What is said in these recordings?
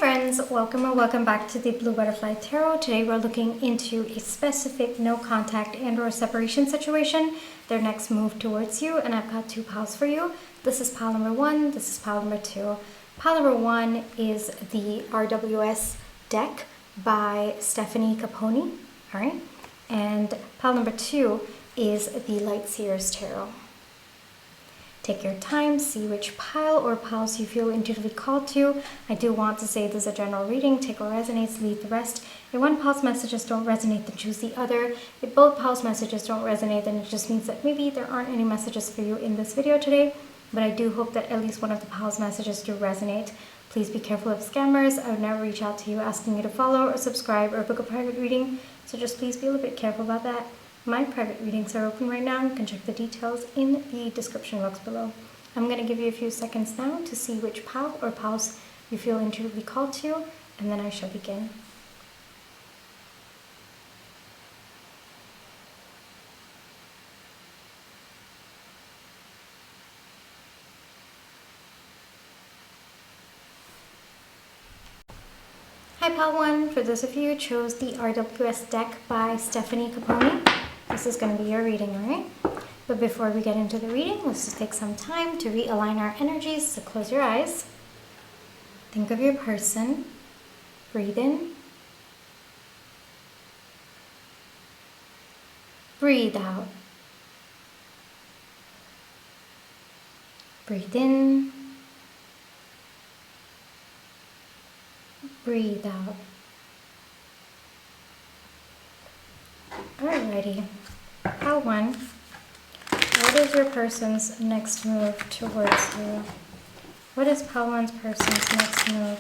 friends, welcome or welcome back to the Blue Butterfly Tarot. Today we're looking into a specific no contact and or separation situation, their next move towards you, and I've got two piles for you. This is pile number 1, this is pile number 2. Pile number 1 is the RWS deck by Stephanie Caponi, alright? And pile number 2 is the Light Seers Tarot. Take your time, see which pile or piles you feel intuitively called to. I do want to say this is a general reading. Take what resonates, leave the rest. If one pile's messages don't resonate, then choose the other. If both piles' messages don't resonate, then it just means that maybe there aren't any messages for you in this video today. But I do hope that at least one of the piles' messages do resonate. Please be careful of scammers. I would never reach out to you asking you to follow or subscribe or book a private reading. So just please be a little bit careful about that. My private readings are open right now. You can check the details in the description box below. I'm going to give you a few seconds now to see which pile or piles you feel intuitively called to, and then I shall begin. Hi Pile 1, for those of you who chose the RWS deck by Stephanie Caponi, this is going to be your reading, alright? But before we get into the reading, let's just take some time to realign our energies. So close your eyes. Think of your person. Breathe in. Breathe out. Breathe in. Breathe out. Alrighty. Pile 1. What is your person's next move towards you? What is Pile 1's person's next move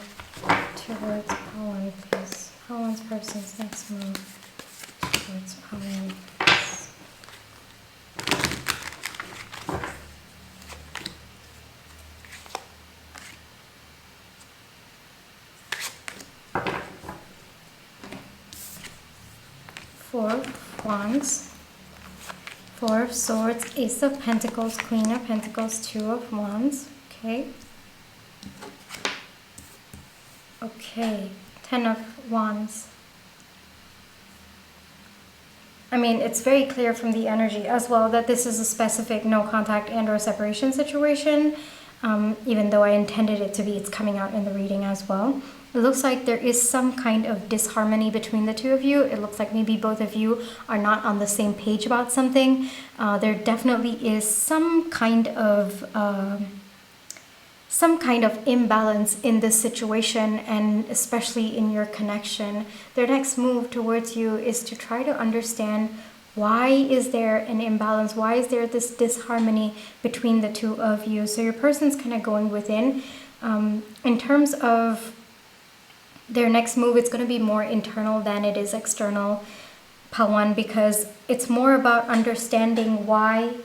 towards Pile 1, please? Pile 1's person's next move towards Pile 1, please. Four of Wands. 4 of Swords, Ace of Pentacles, Queen of Pentacles, 2 of Wands, okay. Okay, 10 of Wands. I mean, it's very clear from the energy as well that this is a specific no contact and or separation situation. Even though I intended it to be, it's coming out in the reading as well. It looks like there is some kind of disharmony between the two of you. It looks like maybe both of you are not on the same page about something. There definitely is some kind of imbalance in this situation, and especially in your connection. Their next move towards you is to try to understand, why is there an imbalance? Why is there this disharmony between the two of you? So your person's kind of going within. In terms of their next move, it's going to be more internal than it is external, Pile 1, because it's more about understanding why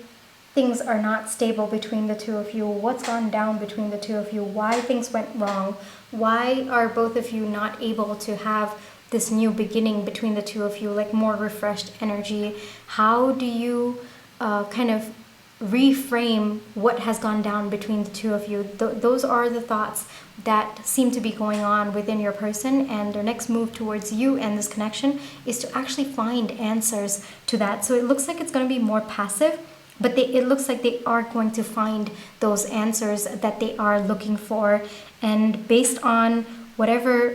things are not stable between the two of you, what's gone down between the two of you, why things went wrong, why are both of you not able to have this new beginning between the two of you, like more refreshed energy. How do you kind of reframe what has gone down between the two of you? Those are the thoughts that seem to be going on within your person, and their next move towards you and this connection is to actually find answers to that. So it looks like it's going to be more passive, but it looks like they are going to find those answers that they are looking for, and based on whatever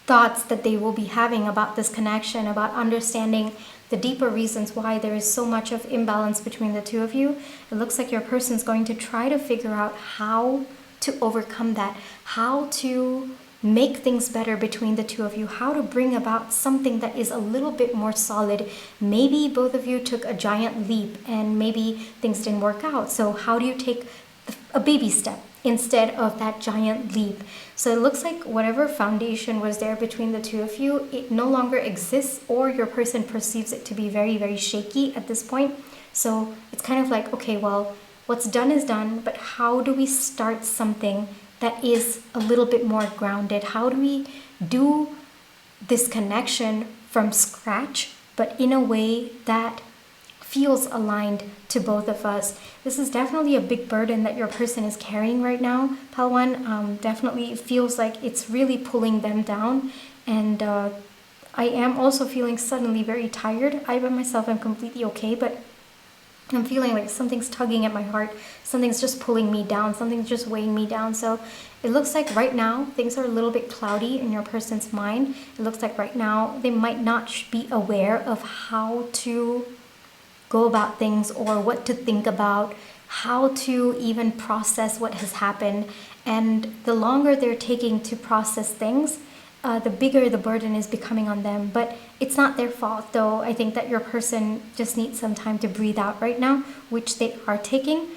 thoughts that they will be having about this connection, about understanding the deeper reasons why there is so much of imbalance between the two of you, it looks like your person's going to try to figure out how to overcome that, how to make things better between the two of you, how to bring about something that is a little bit more solid. Maybe both of you took a giant leap and maybe things didn't work out. So how do you take a baby step instead of that giant leap? So it looks like whatever foundation was there between the two of you, it no longer exists, or your person perceives it to be very, very shaky at this point. So it's kind of like, okay, well, what's done is done, but how do we start something that is a little bit more grounded? How do we do this connection from scratch, but in a way that feels aligned to both of us. This is definitely a big burden that your person is carrying right now, Pal 1. Definitely feels like it's really pulling them down. And I am also feeling suddenly very tired. I by myself am completely okay, but I'm feeling like something's tugging at my heart. Something's just pulling me down. Something's just weighing me down. So it looks like right now things are a little bit cloudy in your person's mind. It looks like right now they might not be aware of how to go about things or what to think about, how to even process what has happened. And the longer they're taking to process things, the bigger the burden is becoming on them. But it's not their fault, though. I think that your person just needs some time to breathe out right now, which they are taking.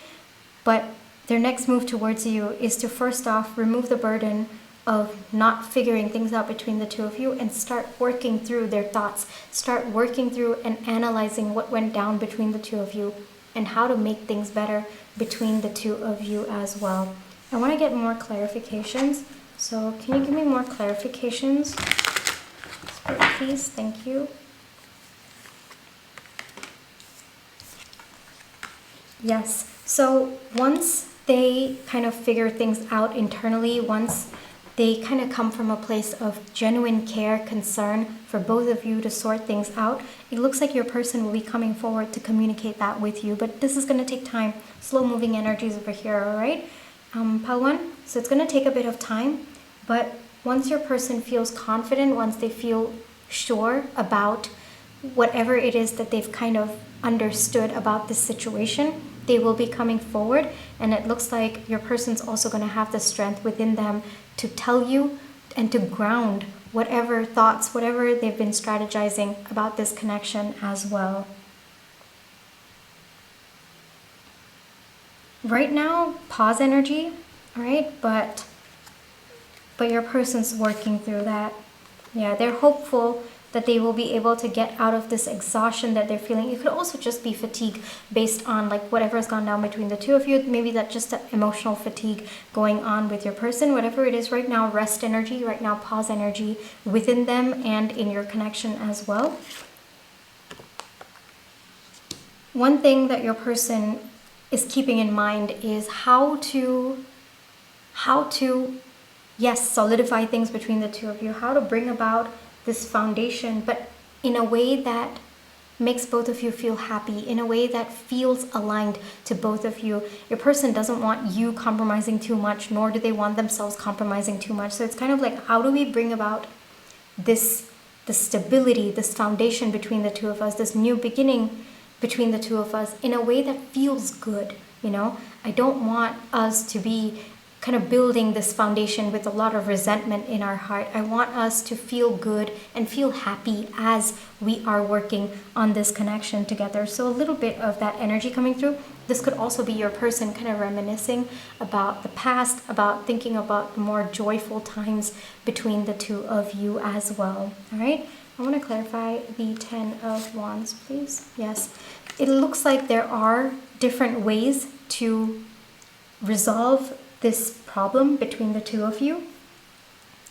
But their next move towards you is to first off remove the burden of not figuring things out between the two of you and start working through their thoughts. Start working through and analyzing what went down between the two of you and how to make things better between the two of you as well. I want to get more clarifications. So can you give me more clarifications? Spirit, please. Thank you. Yes. So once they kind of figure things out internally, once they kind of come from a place of genuine care, concern for both of you to sort things out, it looks like your person will be coming forward to communicate that with you. But this is going to take time. Slow moving energies over here, all right? Pal 1, so it's going to take a bit of time. But once your person feels confident, once they feel sure about whatever it is that they've kind of understood about this situation, they will be coming forward. And it looks like your person's also going to have the strength within them to tell you and to ground whatever thoughts, whatever they've been strategizing about this connection as well. Right now, pause energy, all right? But your person's working through that. Yeah, they're hopeful that they will be able to get out of this exhaustion that they're feeling. It could also just be fatigue based on like whatever's gone down between the two of you. Maybe that's just emotional fatigue going on with your person. Whatever it is right now, rest energy, right now pause energy within them and in your connection as well. One thing that your person is keeping in mind is how to yes, solidify things between the two of you, how to bring about this foundation, but in a way that makes both of you feel happy, in a way that feels aligned to both of you. Your person doesn't want you compromising too much, nor do they want themselves compromising too much. So it's kind of like, how do we bring about the stability, this foundation between the two of us, this new beginning between the two of us in a way that feels good, you know? I don't want us to be kind of building this foundation with a lot of resentment in our heart. I want us to feel good and feel happy as we are working on this connection together. So a little bit of that energy coming through. This could also be your person kind of reminiscing about the past, about thinking about the more joyful times between the two of you as well. All right, I want to clarify the 10 of Wands, please. Yes, it looks like there are different ways to resolve this problem between the two of you.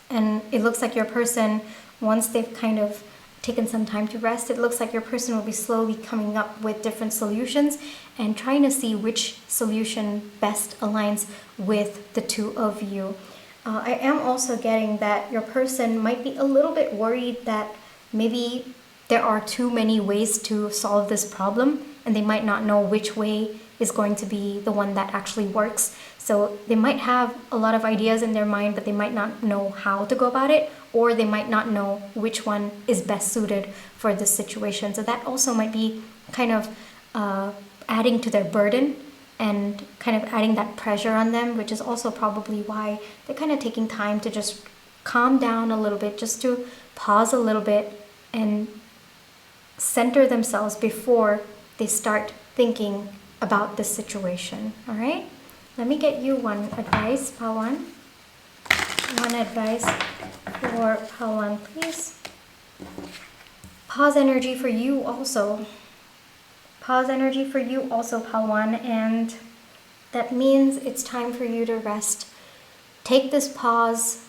And it looks like your person, once they've kind of taken some time to rest, it looks like your person will be slowly coming up with different solutions and trying to see which solution best aligns with the two of you. I am also getting that your person might be a little bit worried that maybe there are too many ways to solve this problem and they might not know which way is going to be the one that actually works. So they might have a lot of ideas in their mind, but they might not know how to go about it, or they might not know which one is best suited for this situation. So that also might be kind of adding to their burden and kind of adding that pressure on them, which is also probably why they're kind of taking time to just calm down a little bit, just to pause a little bit and center themselves before they start thinking about this situation. All right, let me get you one advice, Pal 1. One advice for Pal 1, please. Pause energy for you also. Pause energy for you also, Pal 1, and that means it's time for you to rest. Take this pause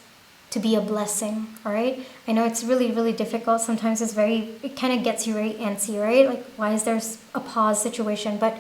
to be a blessing, all right? I know it's really, really difficult. Sometimes it kind of gets you very antsy, right? Like, why is there a pause situation? But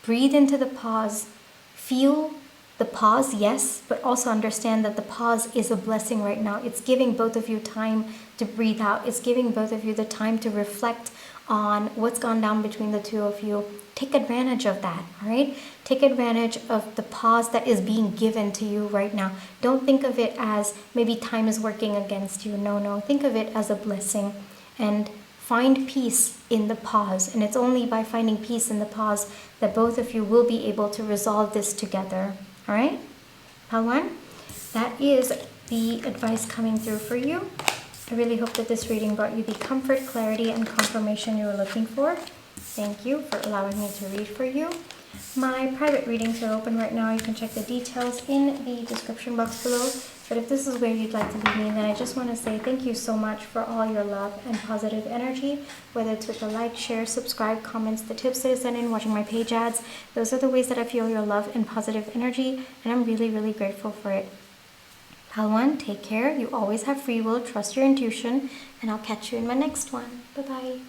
breathe into the pause. Feel the pause, yes, but also understand that the pause is a blessing right now. It's giving both of you time to breathe out. It's giving both of you the time to reflect on what's gone down between the two of you. Take advantage of that, all right? Take advantage of the pause that is being given to you right now. Don't think of it as maybe time is working against you. No. Think of it as a blessing, and find peace in the pause. And it's only by finding peace in the pause that both of you will be able to resolve this together, all right? Pile 1, that is the advice coming through for you. I really hope that this reading brought you the comfort, clarity, and confirmation you were looking for. Thank you for allowing me to read for you. My private readings are open right now. You can check the details in the description box below. But if this is where you'd like to be me, then I just want to say thank you so much for all your love and positive energy, whether it's with the like, share, subscribe, comments, the tips that I send in, watching my page ads. Those are the ways that I feel your love and positive energy, and I'm really, really grateful for it. Pile 1, take care. You always have free will. Trust your intuition, and I'll catch you in my next one. Bye-bye.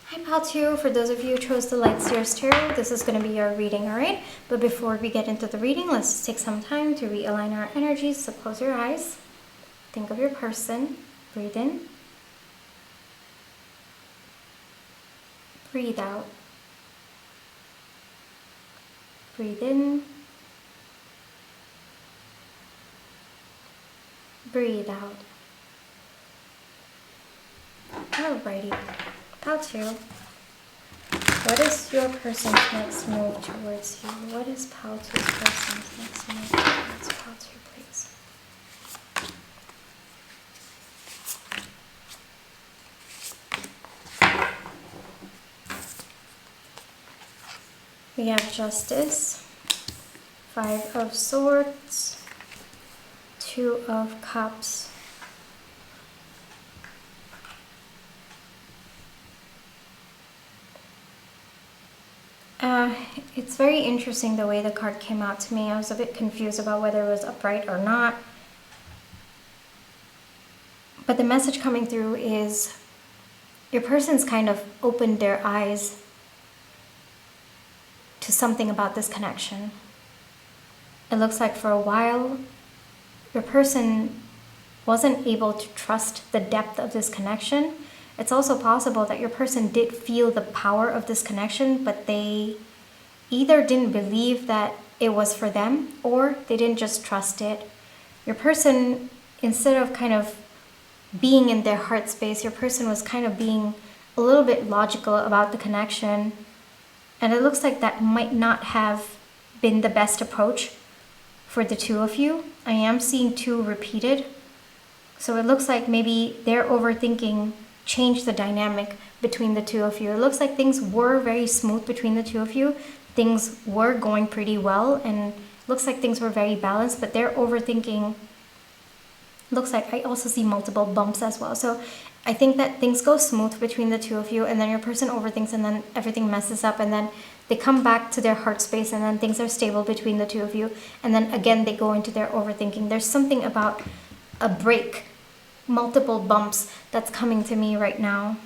Hi, Pile 2. For those of you who chose the Light Seers Tarot, this is going to be your reading, all right? But before we get into the reading, let's just take some time to realign our energies. So close your eyes. Think of your person. Breathe in. Breathe out. Breathe in. Breathe out. Alrighty. Pile 2. What is your person's next move towards you? What is Pile 2's person's next move towards Pile 2, please? We have Justice, 5 of Swords, 2 of Cups, it's very interesting the way the card came out to me. I was a bit confused about whether it was upright or not. But the message coming through is your person's kind of opened their eyes to something about this connection. It looks like for a while, your person wasn't able to trust the depth of this connection. It's also possible that your person did feel the power of this connection, but they either didn't believe that it was for them, or they didn't just trust it. Your person, instead of kind of being in their heart space, your person was kind of being a little bit logical about the connection. And it looks like that might not have been the best approach for the two of you. I am seeing 2 repeated. So it looks like maybe their overthinking changed the dynamic between the two of you. It looks like things were very smooth between the two of you. Things were going pretty well, and looks like things were very balanced, but their overthinking looks like I also see multiple bumps as well. So I think that things go smooth between the two of you, and then your person overthinks, and then everything messes up, and then they come back to their heart space, and then things are stable between the two of you, and then again they go into their overthinking. There's something about a break, multiple bumps that's coming to me right now.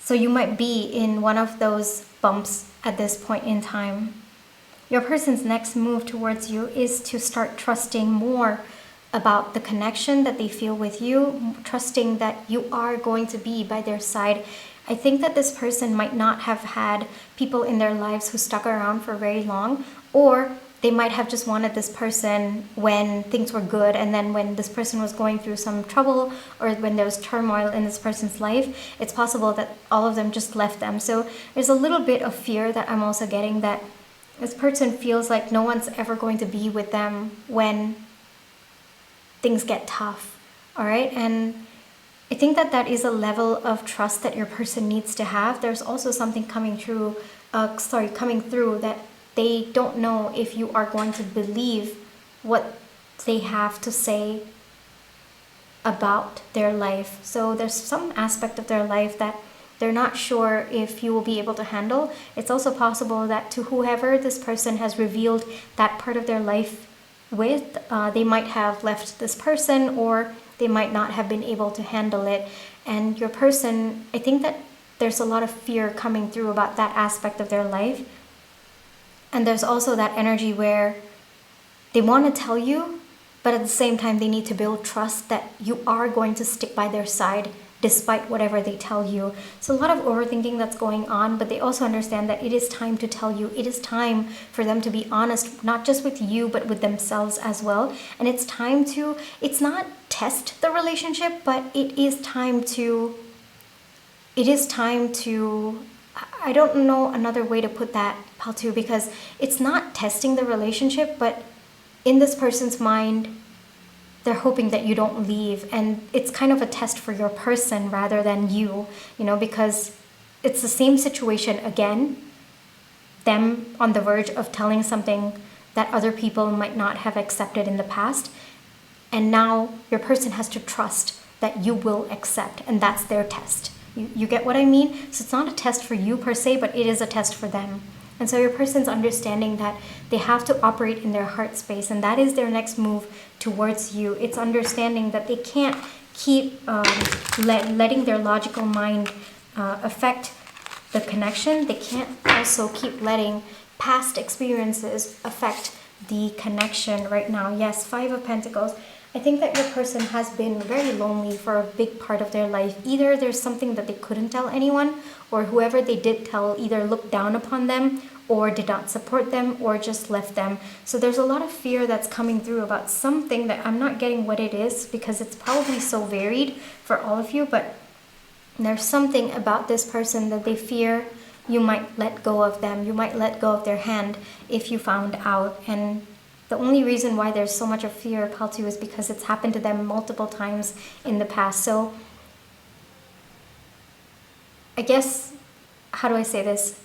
So you might be in one of those bumps at this point in time. Your person's next move towards you is to start trusting more about the connection that they feel with you, trusting that you are going to be by their side. I think that this person might not have had people in their lives who stuck around for very long, or they might have just wanted this person when things were good, and then when this person was going through some trouble or when there was turmoil in this person's life, it's possible that all of them just left them. So there's a little bit of fear that I'm also getting, that this person feels like no one's ever going to be with them when things get tough, all right? And I think that that is a level of trust that your person needs to have. There's also something coming through that they don't know if you are going to believe what they have to say about their life. So there's some aspect of their life that they're not sure if you will be able to handle. It's also possible that to whoever this person has revealed that part of their life with, they might have left this person, or they might not have been able to handle it. And your person, I think that there's a lot of fear coming through about that aspect of their life. And there's also that energy where they want to tell you, but at the same time, they need to build trust that you are going to stick by their side despite whatever they tell you. So a lot of overthinking that's going on, but they also understand that it is time to tell you. It is time for them to be honest, not just with you, but with themselves as well. And it's time to, it's not test the relationship, but it is time to, I don't know another way to put that, Paltu, because it's not testing the relationship, but in this person's mind, they're hoping that you don't leave. And it's kind of a test for your person rather than you, because it's the same situation again, them on the verge of telling something that other people might not have accepted in the past. And now your person has to trust that you will accept, and that's their test. You get what I mean? So it's not a test for you per se, but it is a test for them. And so your person's understanding that they have to operate in their heart space, and that is their next move towards you. It's understanding that they can't keep letting their logical mind affect the connection. They can't also keep letting past experiences affect the connection right now. Yes, 5 of Pentacles. I think that your person has been very lonely for a big part of their life. Either there's something that they couldn't tell anyone, or whoever they did tell either looked down upon them, or did not support them, or just left them. So there's a lot of fear that's coming through about something that I'm not getting what it is, because it's probably so varied for all of you, but there's something about this person that they fear you might let go of them. You might let go of their hand if you found out. And the only reason why there's so much of fear, Paltu, is because it's happened to them multiple times in the past. So I guess, how do I say this?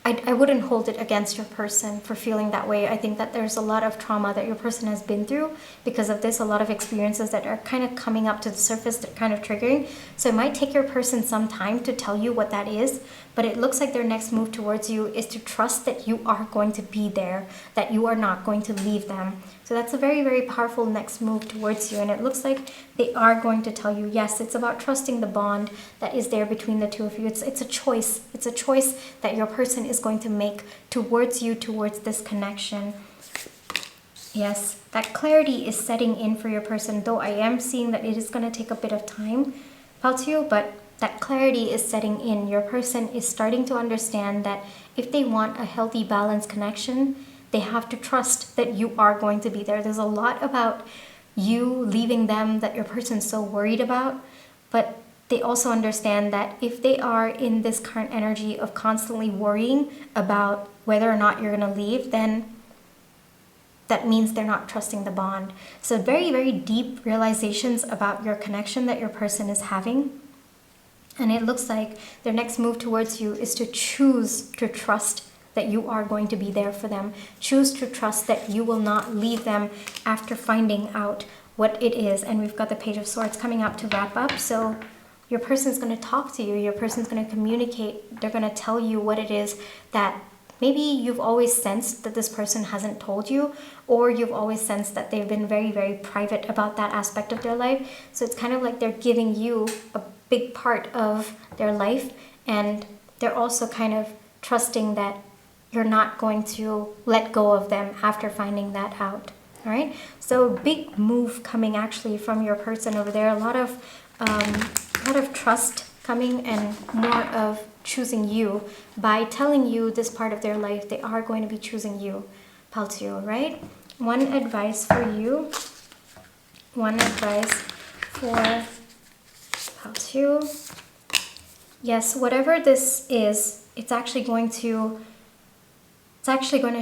I wouldn't hold it against your person for feeling that way. I think that there's a lot of trauma that your person has been through because of this, a lot of experiences that are kind of coming up to the surface, that are kind of triggering. So it might take your person some time to tell you what that is, but it looks like their next move towards you is to trust that you are going to be there, that you are not going to leave them. So that's a very, very powerful next move towards you. And it looks like they are going to tell you, yes, it's about trusting the bond that is there between the two of you. It's a choice. It's a choice that your person is going to make towards you, towards this connection. Yes, that clarity is setting in for your person, though I am seeing that it is going to take a bit of time, Paltu, but that clarity is setting in. Your person is starting to understand that if they want a healthy, balanced connection, they have to trust that you are going to be there. There's a lot about you leaving them that your person's so worried about, but they also understand that if they are in this current energy of constantly worrying about whether or not you're going to leave, then that means they're not trusting the bond. So very, very deep realizations about your connection that your person is having. And it looks like their next move towards you is to choose to trust that you are going to be there for them. Choose to trust that you will not leave them after finding out what it is. And we've got the Page of Swords coming up to wrap up. So your person's going to talk to you. Your person's going to communicate. They're going to tell you what it is that maybe you've always sensed that this person hasn't told you, or you've always sensed that they've been very, very private about that aspect of their life. So it's kind of like they're giving you a big part of their life, and they're also kind of trusting that you're not going to let go of them after finding that out. All right, so big move coming actually from your person over there. A lot of trust coming, and more of choosing you. By telling you this part of their life, they are going to be choosing you, Paltu, right? One advice for you. One advice for Paltu. Yes, whatever this is, it's actually going to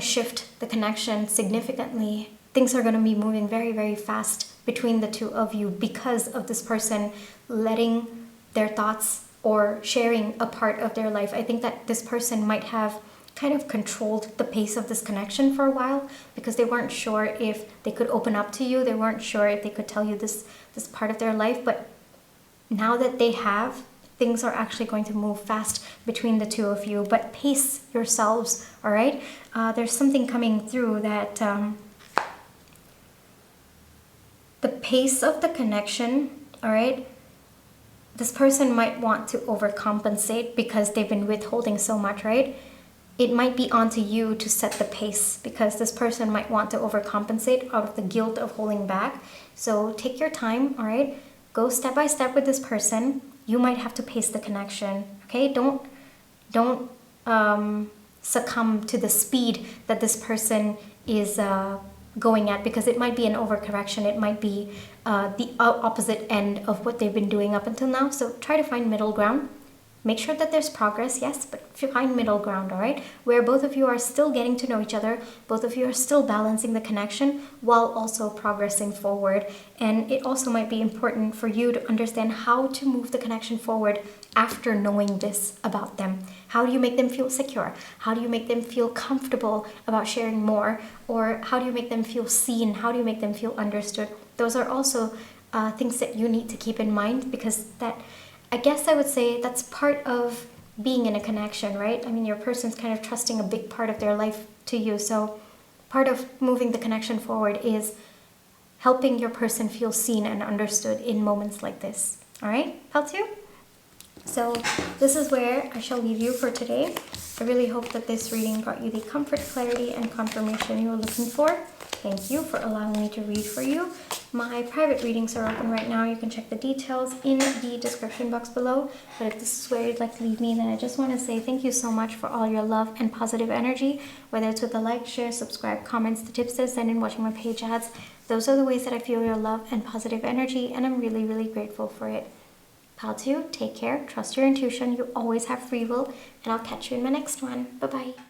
shift the connection significantly. Things are going to be moving very, very fast between the two of you because of this person letting their thoughts or sharing a part of their life. I think that this person might have kind of controlled the pace of this connection for a while because they weren't sure if they could open up to you. They weren't sure if they could tell you this part of their life. But now that they have, things are actually going to move fast between the two of you, but pace yourselves, all right? There's something coming through that the pace of the connection, all right? This person might want to overcompensate because they've been withholding so much, right? It might be onto you to set the pace because this person might want to overcompensate out of the guilt of holding back. So take your time, all right? Go step by step with this person. You might have to pace the connection, okay? Don't succumb to the speed that this person is going at, because it might be an overcorrection. It might be the opposite end of what they've been doing up until now. So try to find middle ground. Make sure that there's progress, yes, but find middle ground, all right? Where both of you are still getting to know each other, both of you are still balancing the connection while also progressing forward. And it also might be important for you to understand how to move the connection forward after knowing this about them. How do you make them feel secure? How do you make them feel comfortable about sharing more? Or how do you make them feel seen? How do you make them feel understood? Those are also things that you need to keep in mind, because that, I guess I would say, that's part of being in a connection, right? I mean, your person's kind of trusting a big part of their life to you. So part of moving the connection forward is helping your person feel seen and understood in moments like this. All right, Hellooo? So this is where I shall leave you for today. I really hope that this reading brought you the comfort, clarity, and confirmation you were looking for. Thank you for allowing me to read for you. My private readings are open right now. You can check the details in the description box below. But if this is where you'd like to leave me, then I just want to say thank you so much for all your love and positive energy, whether it's with the like, share, subscribe, comments, the tips that I send in, watching my page ads. Those are the ways that I feel your love and positive energy, and I'm really, really grateful for it. Hellooo, take care, trust your intuition, you always have free will, and I'll catch you in my next one. Bye-bye.